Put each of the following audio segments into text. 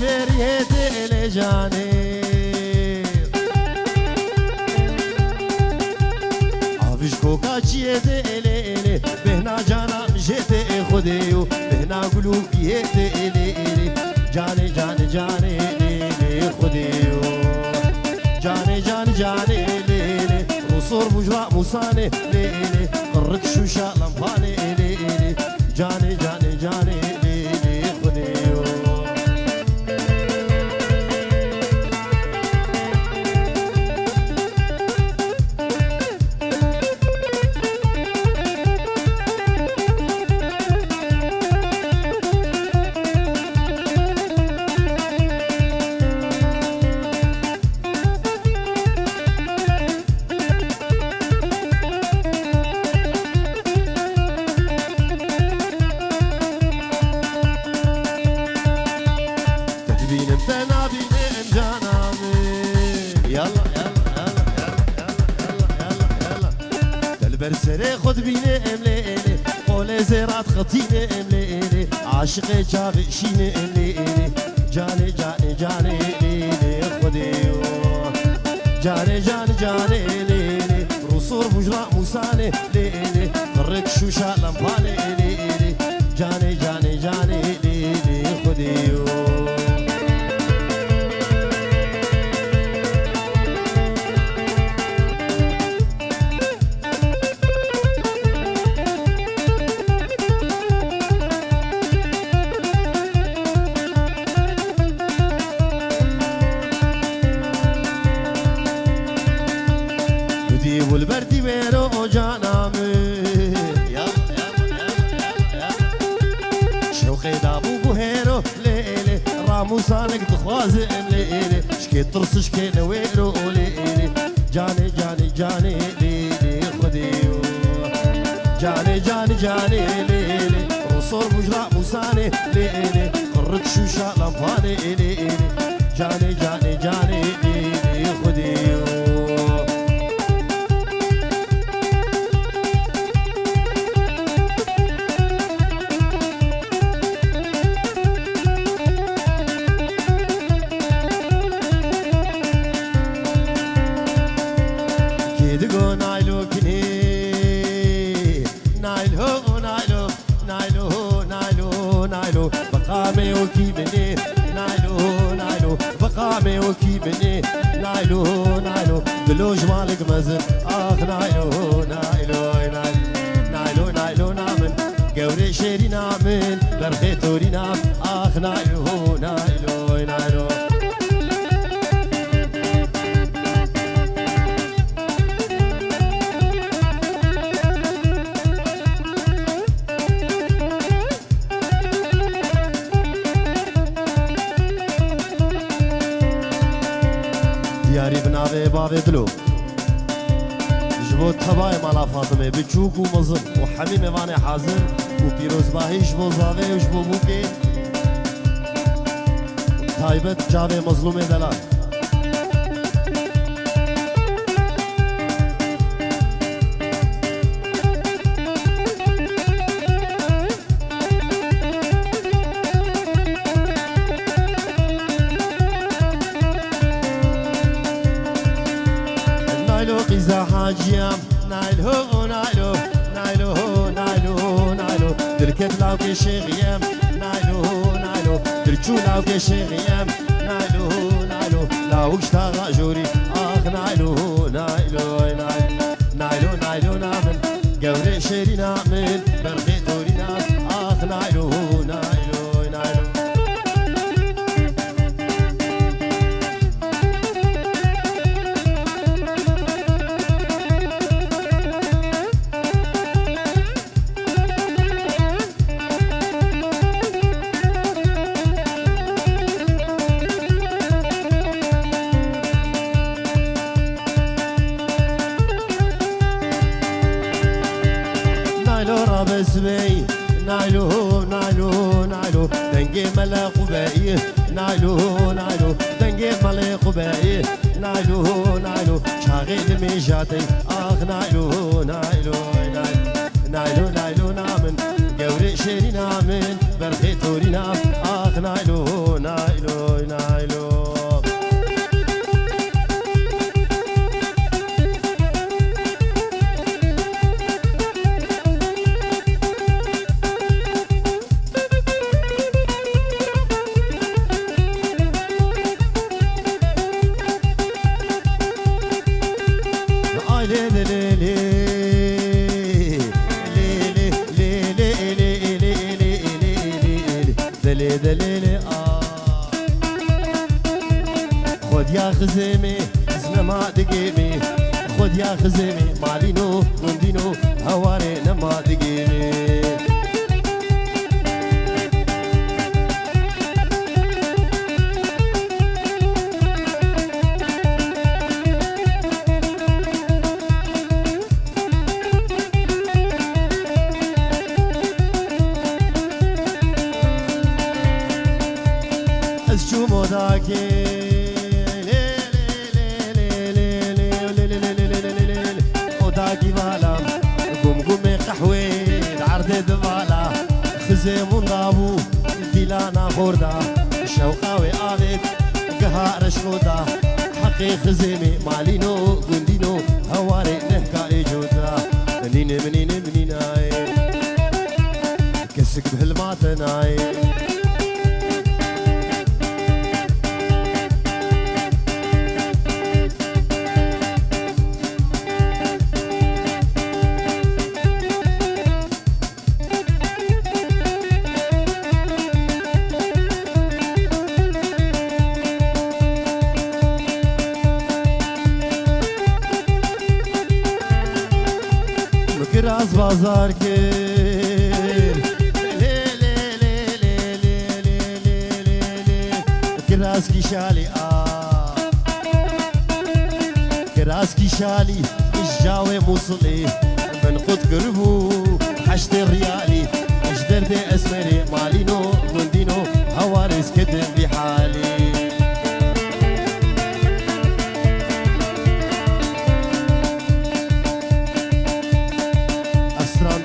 بریت ال جانه آویش کوکا چیت ال ال بهنا جانا مشت خودیو بهنا قلوبیت ال ال جانه جانه جانه ال خودیو جانه جانه جانه ال رصور بجرا موسانه ال قرك شوشا لمبانه ال جانه جانه جانه ال خودیو برسره خود بینه املیلی قول زیرات خطینه املیلی عاشق چاوشینه املیلی جانه جانه جانه لیلی خودیو جانه جانه جانه لیلی رسول بجرا موسانه لیلی قرک شوشا لمبانه لیلی جانه جانه جانه لیلی خودیو والبردي ويرو جانامي شوخي دابو بوهيرو ليلي راموسانك تخوازم ليلي شكي طرس شكي نويرو ليلي جاني جاني جاني ليلي خديو جاني جاني جاني ليلي رصور بجرا موساني ليلي قرك شوشا لمباني ليلي جاني جاني جاني ليلي خديو بقامي وكي بني نايلو نايلو بقامي وكي بني نايلو نايلو دلوج مالك مزن اخ نايلو نايلو نايلو نايلو نامن قوري شيري نامن برخي توري نام اخ نايلو نايلو نايلو دیاری بنابه بابه دلو جبو تبای مالا فاطمه بچوک و مزن و حمیم وانه حاضر و پیروز باهی جبو زاوه و جبو موکه تایبت جاوه مظلوم دلال قيزة حاجيام نايلو نايلو نايلو نايلو نايلو دركت لاوكي شيغيام نايلو نايلو دركشو لاوكي شيغيام نايلو نايلو لاوكش تاغا جوري اخ نايلو نايلو نايلو نايلو نامن قوري شيري نامن برخي توري نام اخ نايلو نايلو نايلو بسبي نايلو نايلو نايلو دنجي ملا قبائي نايلو نايلو دنجي ملا قبائي نايلو نايلو شاغل ميجاتي اخ نايلو نايلو نايلو نايلو نامن قوري شيري نامن برخي توري نام آخ نايلو نايلو نايلو خود يا خزيمي زنما دقيمي خود يا خزيمي مالينو وندينو هواري نما دقيمي شو موداكي وداكي بالا قوم قومي قحوي العرض دبالا خزيم ضابو ديلانا خوردا شوقاوي آبت قهار شرودا حقي خزيمي مالينو قندينو هواري نهكا إيجودا منين آي كسك بهالماتناي راس بازار كير كراس كيشالي كراس كيشالي الجاوي موصلي من قد قربو حشت الريالي اجدر دي اسمري مالينو قندينو هوارس كدن بحالي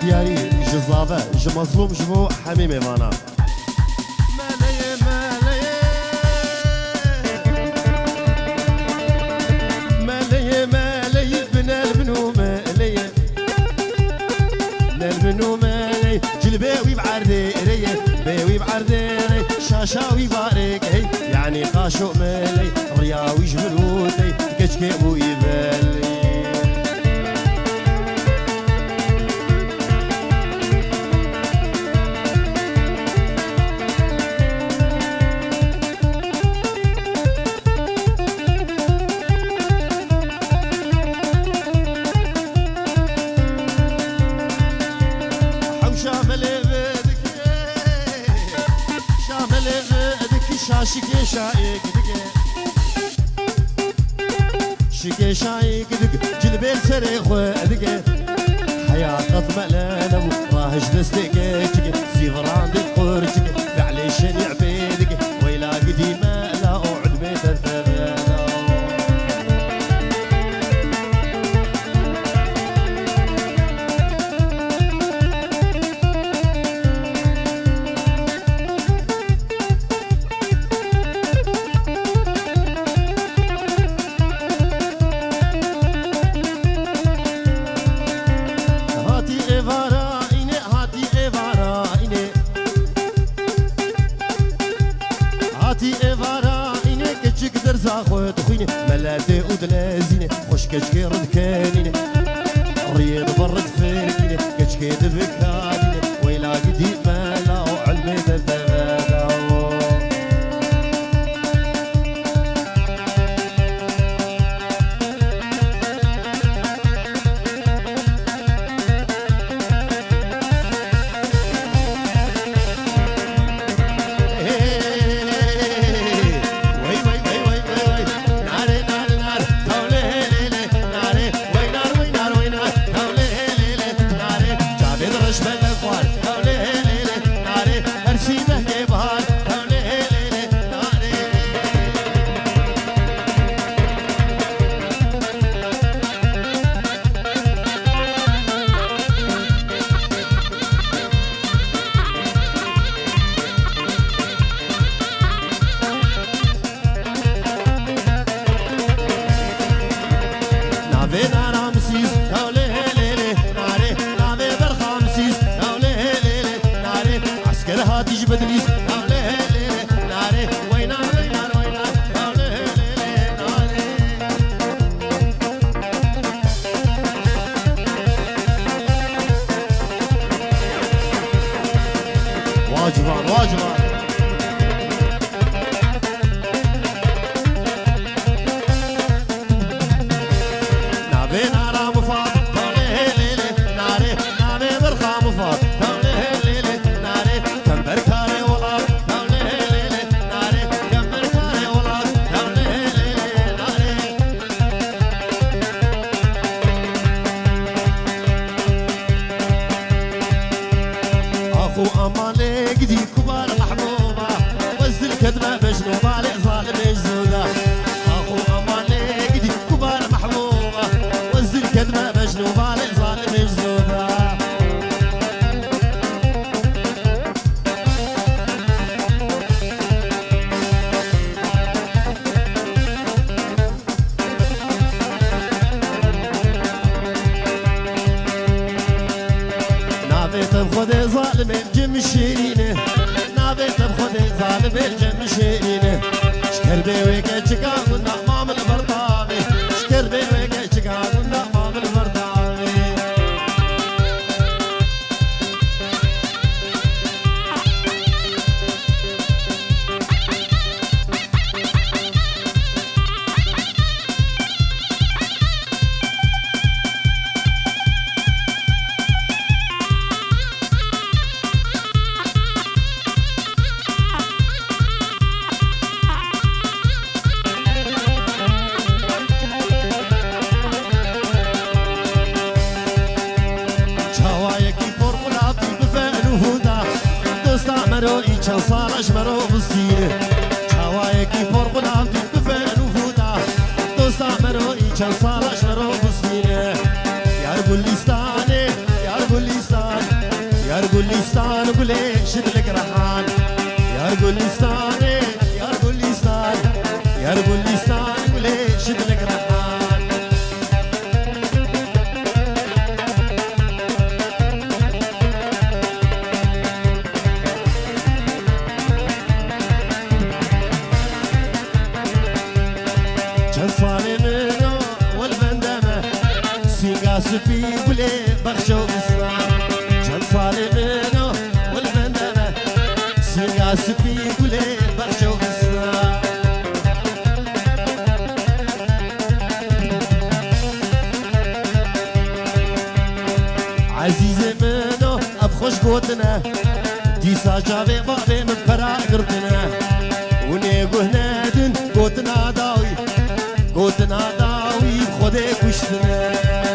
دياري جزافة جمظلوم جمو حميمي فانا مالي بن البنو مالي جلباوي بعردي باوي بعردي شاشاوي بارك يعني قاشو مالي رياوي جبروتي كشكي ابو يبالي شاشكي شايك دقي شكي شايك دقي جلبين سريخ ودقي حياة ملانة راهج دستقي سيفران دي قرجي بعلي شنيع بيدقي ويلا قديمة لا أعد بيت الثبانة ملاتي ودلازيني خوش كشكي رد كانيني ريض برد فيكيني كشكي دبكانيني ويلا قدي مالا وعلمي دلدبادا مجنو بالي ظالم الزودا اخو اماني قدي كبار محبوبه وزي الكدمه مجنو بالي ظالم الزودا بخدي ظالم الجم شيرينه نابت بخدي ظالم الجم شيرينه شكر بيويك اتشكا قلنا امام البرطامي شكر بيويك اتشكا قلنا امام البرطامي مرۆی چەند ساڵەش مەرۆ بستینە چاوایەکی پۆڕقولام دوت بفێن و فوتا دۆستا مەرۆی چەند ساڵەش مەرۆ بستینە یار گولیستانێ یار گولیستان یار گولیستان گولێ شت لە گرەحان یار گولیستانێ یار گولیستان یار گولیستان گولێ شت لە گرەحان سپی گله بخشو اسلام چند سال منو والبندمه سیگا سپی گله بخشو اسلام عزیز منو اب خوش گوتنه دیسا جاوه بابه من پرا گرتنه ونه گهندن گوتنا داوی خوده کشتنه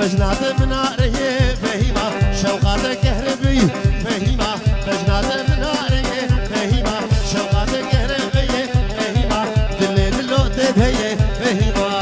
بجنات مناره فهيمة شوقات كهربي فهيمة بجنات مناره فهيمة شوقات كهربي فهيمة دلي دلو تدهي فهيمة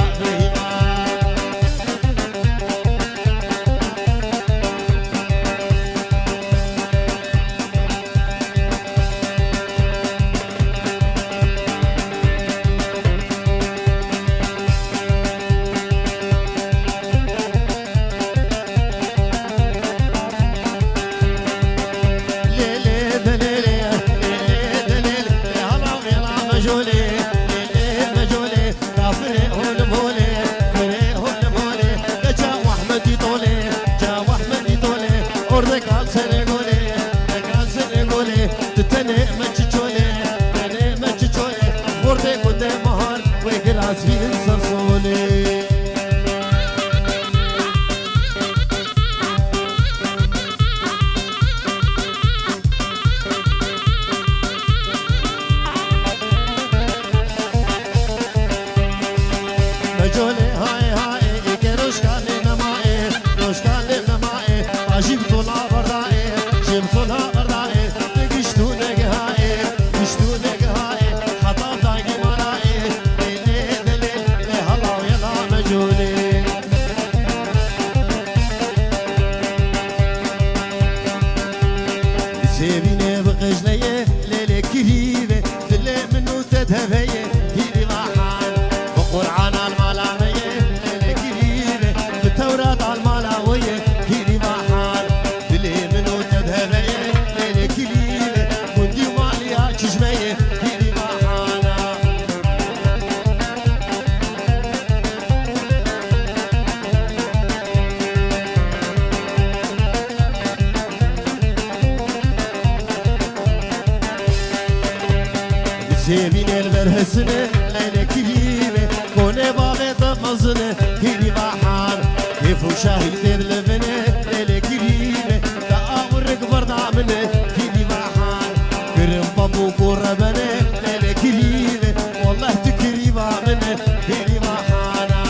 سيبين البرهسنة ليلة كليمة كوني بابي تمزنة كيلي بحار كيفو شاهد اللبنة ليلة كليمة تأمرك برضع منه كيلي بحار كرم بابو قربنة ليلة كليمة والله تكريبا منه كيلي بحانا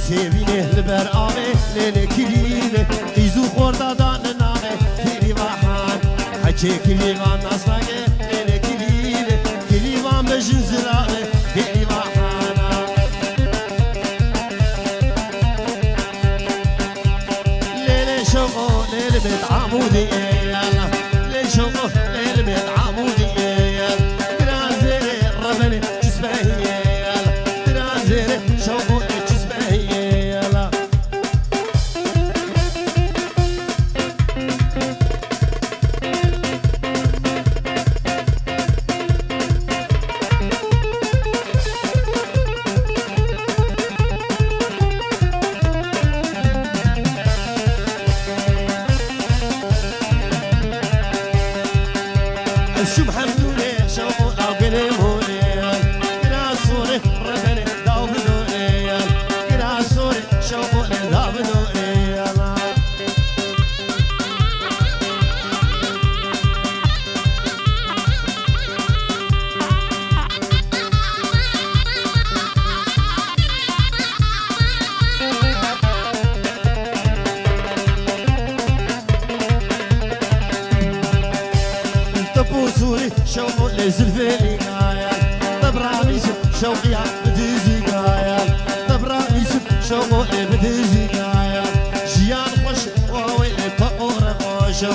سيبينه البرقامة ليلة كليمة إيزو خوردا داننامة كيلي بحان حكي كليمان نصناقة ليلة كليمة كليمان بجن زرامة كيلي بحانا ليلة شوقو ليلة بيت عمودي يلا ليلة شوقو ليلة بيت عمودي يلا ترازيري ربني جسمه يلا ترازيري شوقو الشوب حمدوني شوقو أو قلموني كنا صوري ربني داوبدوني كنا صوري شوقو داوبدوني بوصولي شوقو لزلفيلي قايل طبرا ميسب شوقي بديزي قايل طبرا ميسب شوقو بديزي قايل جيان خوش ووي فقور خوشو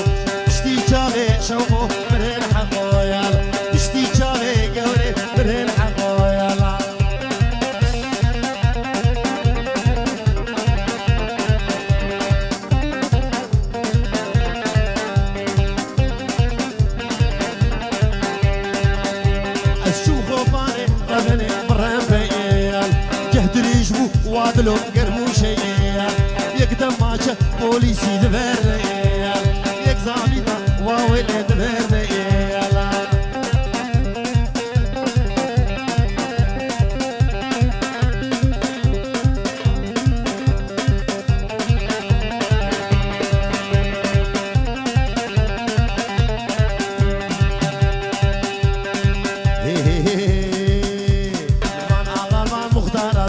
اشتي جابي شوقو برهن حقويل اشتي جابي قولي برهن حقويل وادلو قرمو شيئا يقدم ماشا بوليسي دبرنيا يقزامينا واويل دبرنيا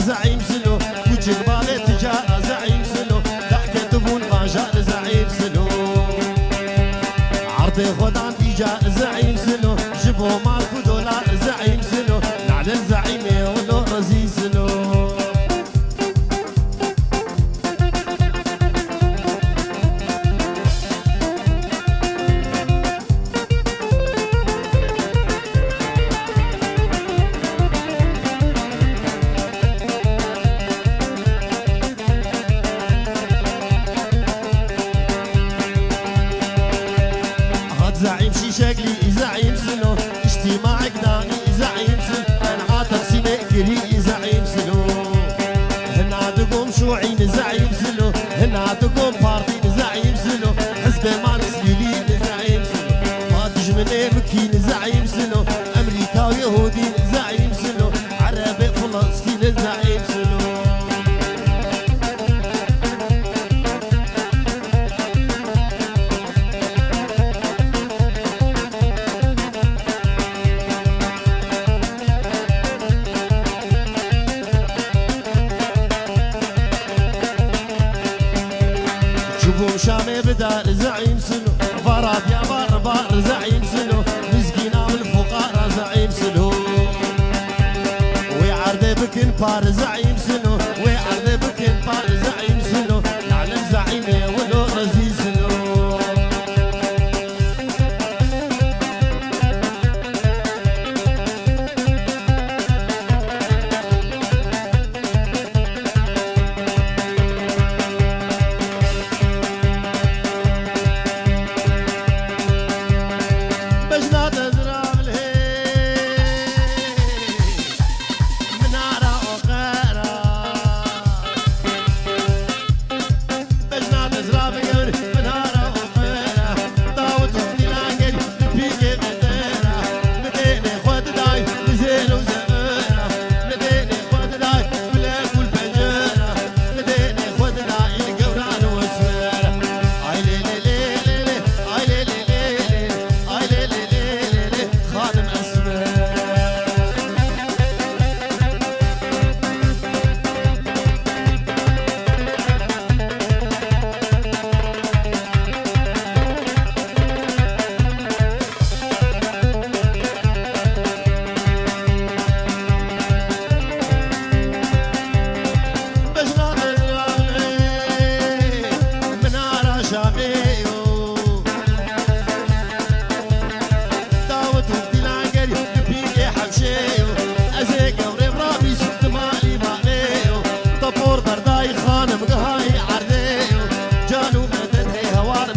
زعيم سلو وجبالي تجارة زعيم سلو ضحكة تبون غاجار زعيم سلو عرضي خدان تجار زعيم سلو جبو ماركو دولار زعيم سلو نعلن زعيمي ولو رزي سلو زعيم شي شكلي زعيم سلو اجتماعك داني زعيم سلو انا تقسيمي كلي زعيم سلو هنا تقوم شوعين زعيم سلو هنا تقوم بارتين زعيم سلو حزب ماركس ليلين زعيم سلو ما تجمني مكين زعيم سلو امريكا ويهودين زعيم سلو عربي فلسطين زعيم سلو جبوم شامي بدار زعيم سلو بارات يا بار بار زعيم سلو مسكينة من الفقراء زعيم سلو ويعرضي بكن بار زعيم سلو ويعرضي بكن بار زعيم سلو نعلم زعيمي ولو رزي سلو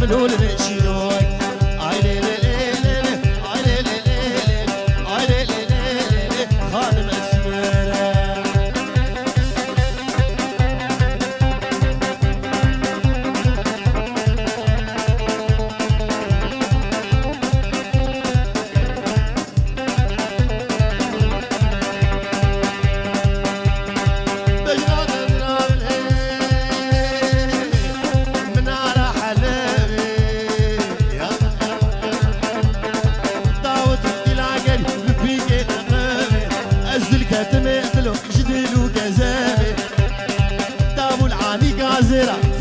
منول بشيلوك اي لي لي لي لي اي لي لي لي اي لي لي لي خادم اسمره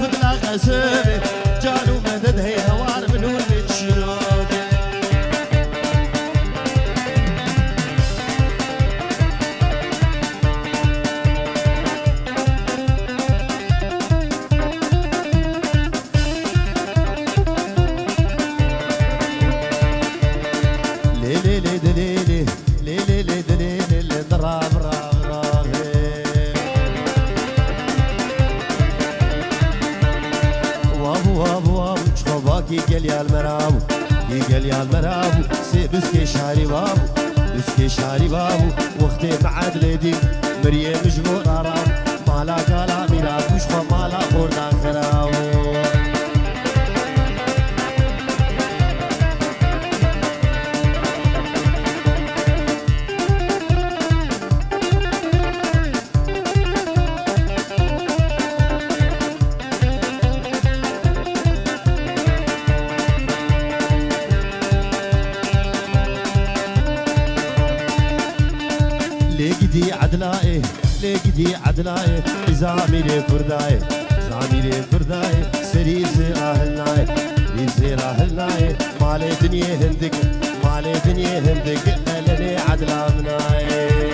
فضلا غسامي جانو مدد هي هوار منو المتشنوك ليلي لي دليلي ليلي لي دليلي ضرب قال يا المرابو قال يا المرابو سي بسكي شاري بابو بسكي شاري بابو وقتي معاد ليدي مريم جبور رام مالا قالا ميرا بوشخوا مالا خوردان خراو ليقدي عدلائي ليقدي عدلائي زاميلي فرداي زاميلي فرداي سري زراهلناي زراهلناي مالي دنيا هندك مالي دنيا هندك لني عدلا مناي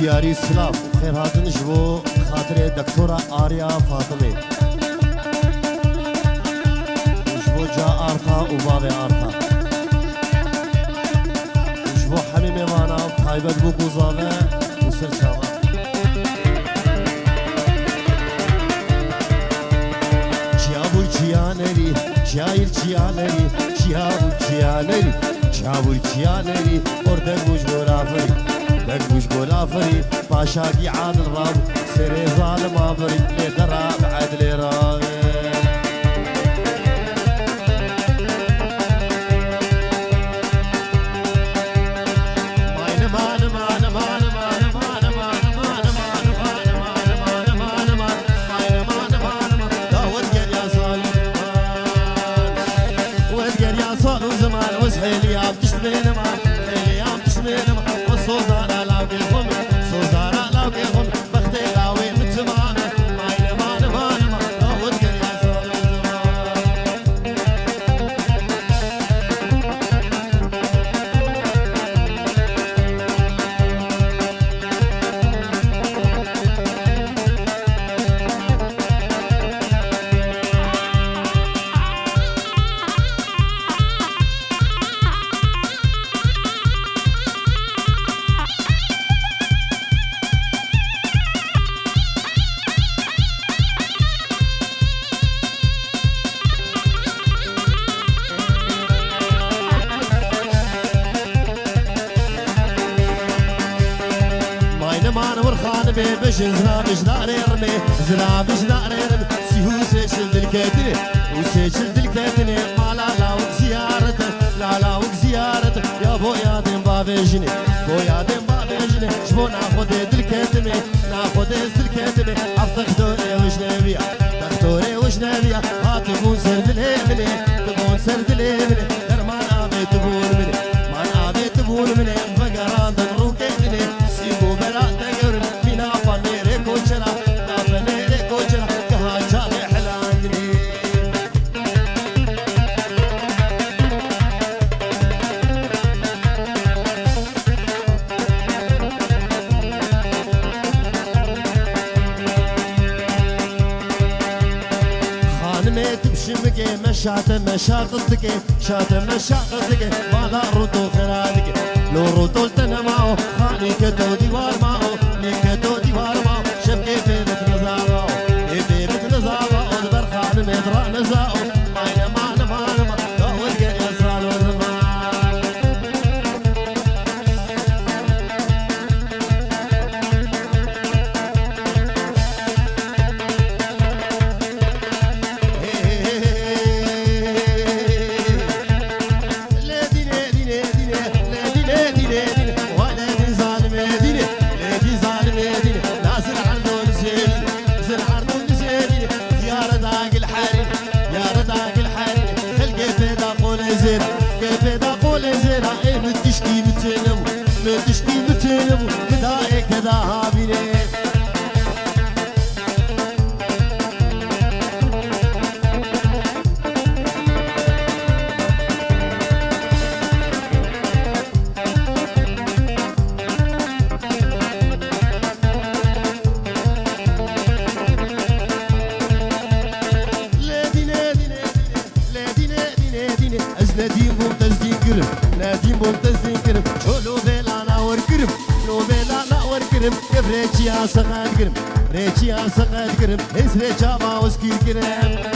دياري سلام خير هاد نجبو خاطري دكتورة آريا فاطمي نجبو جا آرتا وبابي آرتا نجبو حميمي وانا وطايبت بو قوزاوة وسر شاوة جيابو الجيانري جايل جيانري جيابو الجيانري جيابو الجيانري وردك وجبو رافري لقوش بولافري باشاقي عاد الراب سري ظالم افري لدراب عدلي راغي بش زرابش داريرني زرابش داريرني سيهوسي شلد الكاتني وسيشلد الكاتني مالا لاوك زيارته لا لاوك زيارته يا بويا دين بابيجني بويا دين بابيجني شبو ناخد الكاتني ناخد الكاتني افتخدوري وش نبيا تختوري وش نبيا هاتبون سرد الهمني تبون سرد الهمني درمان ابي تبون مني مان ابي تبون مني فقران دنروك اهدني سيبو بلا تقرن مينا فنيري كوشنا لا فنيري كوشنا كها جالي حلاني شاتم شاقتك شاتم شاقتك ولا ردو خرادك لو ردو تنماو خاني كتو ديوار ماو لكتو ديوار ماو شبكي في بيت نزاو في بيت نزاو اصبر خان مدرا نزاو ماينا مانا مانا ما دور قد يسرال وزمان تشكي بتنم بداية كذا هابيني نديم ممتازين كرم نديم ممتازين كرم شلو بيلانا وركرم لو بيلانا وركرم كيف ريتشي عصقات كرم ريتشي عصقات كرم اس ريتشا باوسكي كرم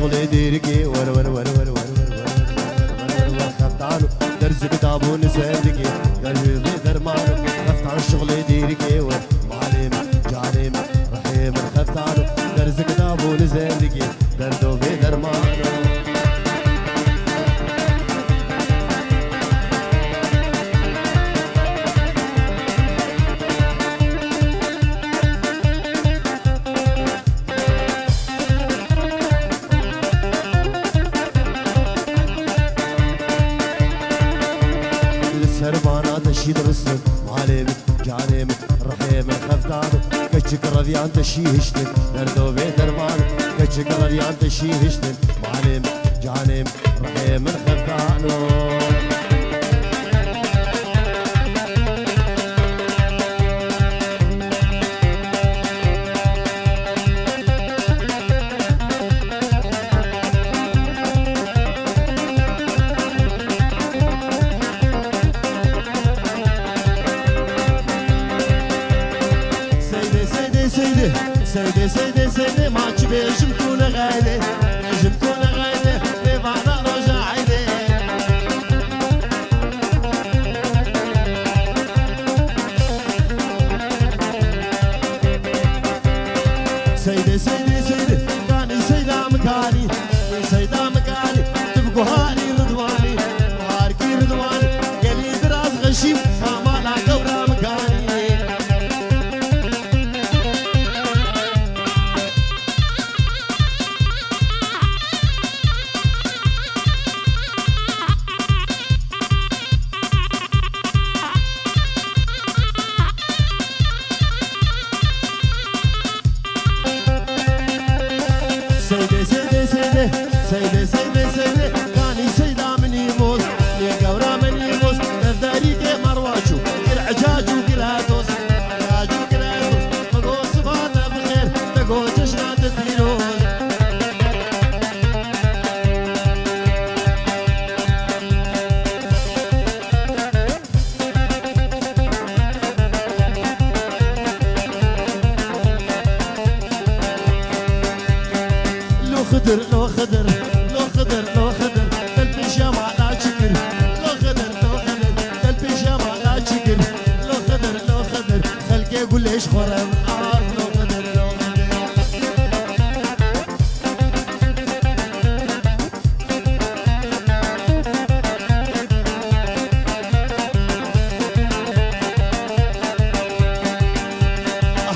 شغلي ديركي ور ور ور ور ور ور خفتانو درس كتابو نسندكي قلبي درمانو خفتان شغلي ديركي ور معلم جعلم رحيم خفتانو درس كتابو نسندكي دردو في درمانو سربانا تشيد رسل معلم جعلم رحيم خفتانو كتشك رضيان تشي هشتن دردو بيت درمانو كتشك رضيان تشي هشتن معلم جعلم رحيم خفتانو سيدي سيدي سيدي ما تشبه جمتونا غايدي جمتونا غايدي ليفانا رجع عيدي سيدي سيدي سيدي كاني سيدا مكاني سيدا مكاني تبقوا هاني رضواني وهاركي رضواني قالي براس غشيم كامالا كورا مكاني سيدي سيدي سيدي سيدي سيدي سيدي كاني سيدا من يموت يا قورا من يموت نفداري كي مرواجو العجاجو كلاتوس عجاجو كلاتوس مقو صفاته بخير مقو جشنات الدينوس خضر لو خضر لو خضر لو خضر البيجامة على شكر لو خضر لو خضر البيجامة على شكر لو خضر لو خضر خلقي يقول ليش خرم لو خضر لو خضر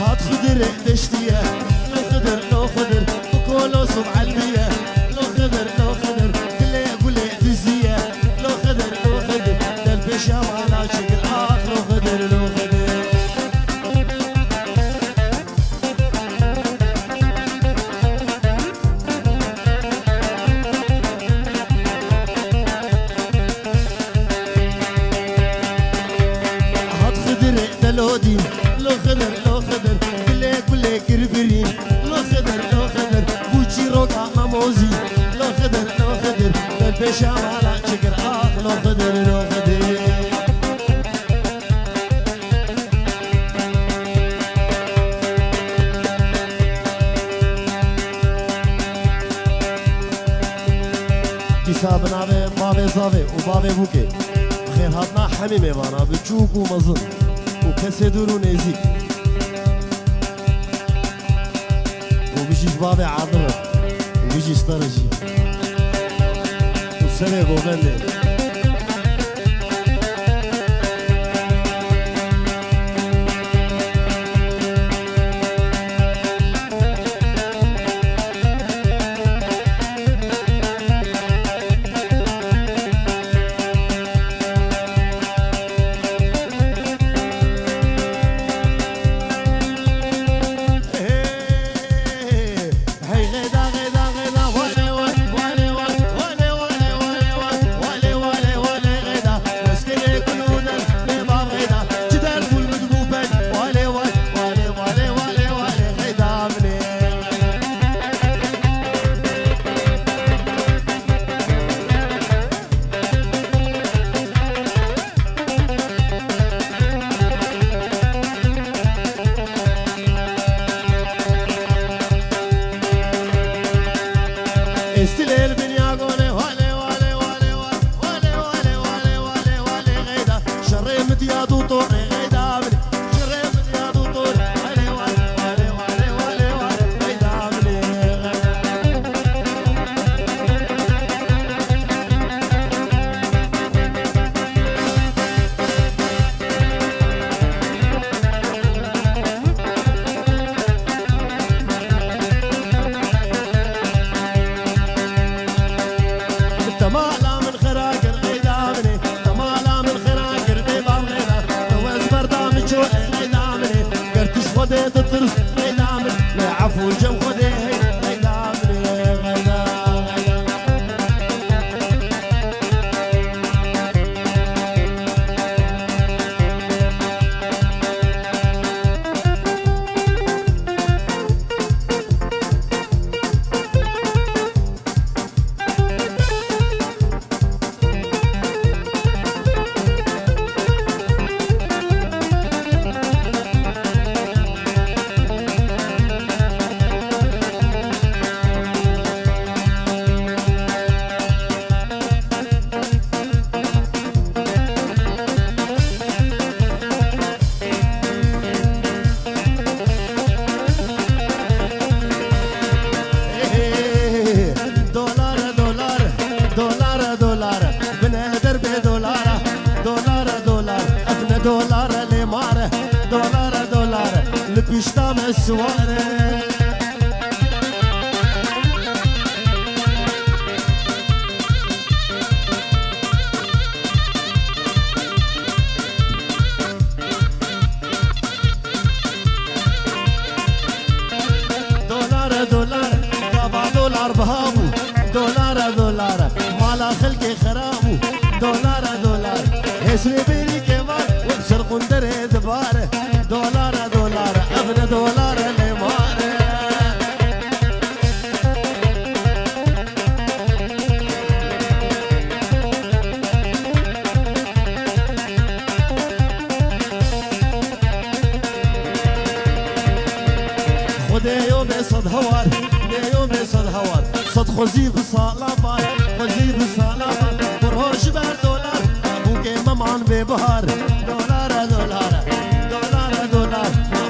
هات خضر دشتيه لو خضر لو خضر لو صبع البيئة لو خضر لو خضر كله يقول لي تزية لو خضر لو خضر ده البيجامة على شكل لو خضر لو خضر هات خضر ده لودي لو خضر لو خضر كله يقول لي كربرين لو خضر لو خضر روكا ماموزي لو خضر لو خضر بالبيجامة على شكر لو خضر لو خضر كساب نابي بابي صافي وبابي بوكي خير هاتنا حميمي وانا بتشوك ومظن وكسدور ونزيك وبيجيش بابي عاضرة وبيجي اشترجي والسنة وبندي فول جم خدي غيدا غيدا دولار لمارة دولار لبيشتام السوارة دولار بابا دولار بهابو دولار مالا خلقي خرابو دولار اسمي بيري كمان وبسر قندر دباره دولار ابن دولار لماره خده يوم صد هوار صد خوزي بصالابات خوزي بصالابات برهوش بر دولار ممان ببهار دولار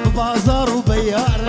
ببازار وبيار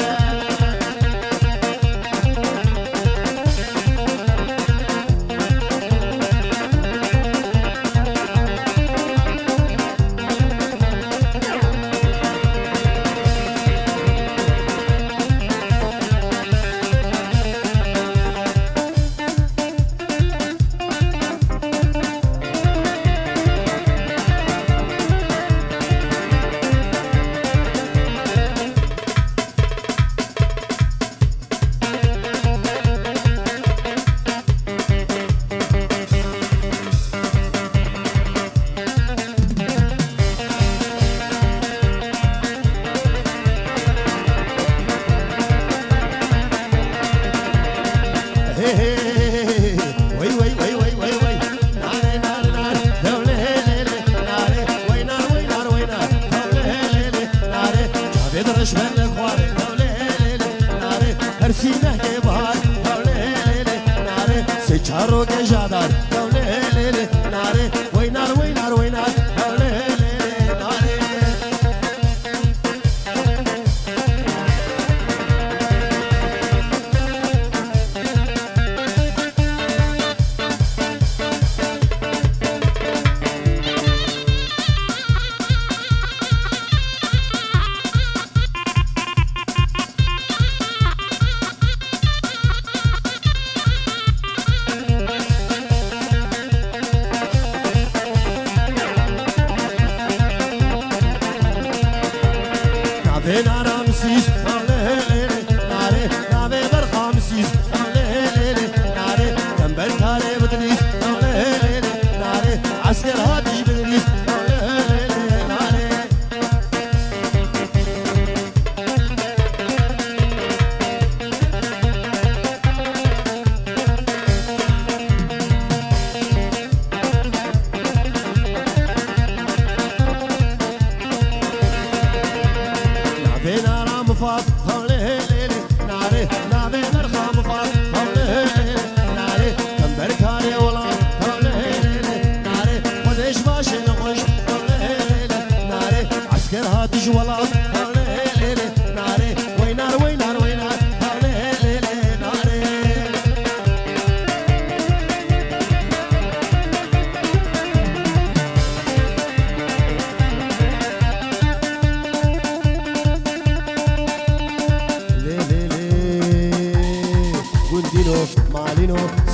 چارو کے جادار لے لے نارے وینار لے لے نارے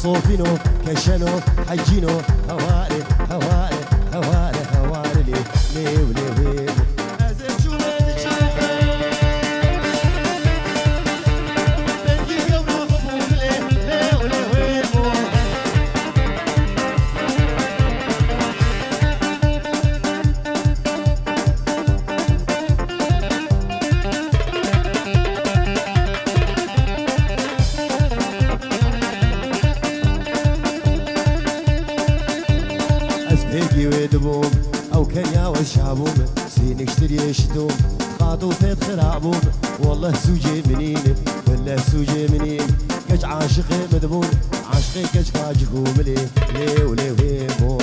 صوفينو كشنو حجينو هواري لي ولي محبوب والله سوجي منين والله سوجي منين كج عاشقي مذبون عاشقي كج فاجكو ملي ليه وليه ويمو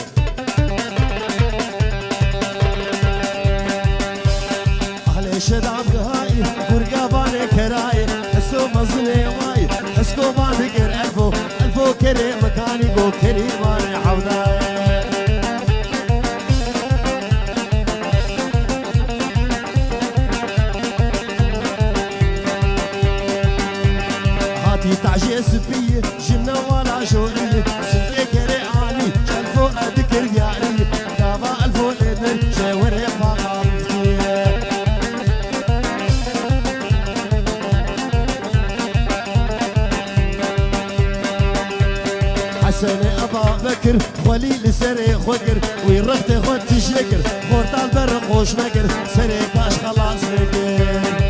أهل شدام قهاي قرقاباني كراي حسو مزني واي حسكو ما بقر ألفو كري مكاني قو كريماني عوداي تعجيز بي جنة ولا شوري سنتي كري عاني شلفو أذكر يعني دابا ألفو لدن شاوري فاقامتي حسن أبا بكر خليل سري خكر ويرخت خد تشكر خورت البر خوش مكر سري كاش خلاص مكر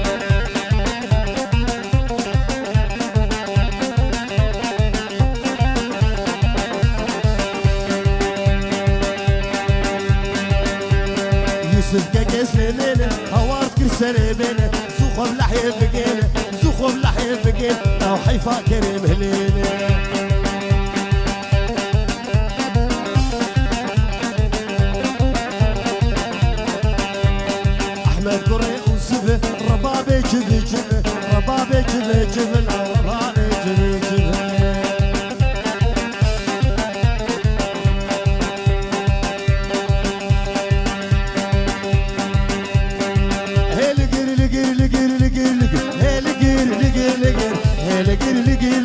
سبكك سنين هوارت كسر بينه زوخ بلحي بقينه زوخ بلحي بقينه لو حيفا كريم هلينه احمد قري وسبه ربابي جبه جبه ربابي جبه جبه ربابي جبه جبه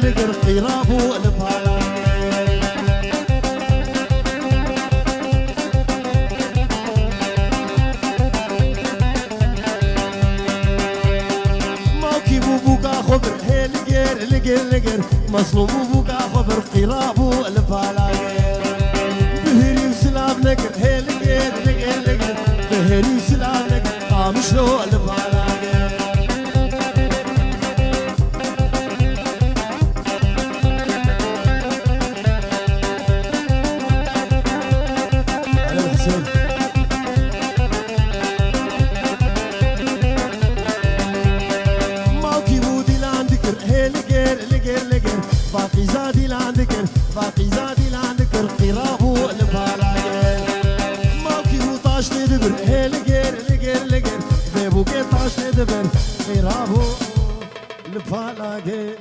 لقر قرابو البالا موكي بوبوكا خبر هي لقر مصلوب بوبوكا خبر قرابو البالا بهري وسلام نقر هي لقر بهري وسلام نقر قامش له البالا باقي زادي لعندكر باقي زادي لعندكر قرابو البالاجر ماكي هو طاش تدبر هي لقر بيبو كي طاش تدبر قرابو البالاجر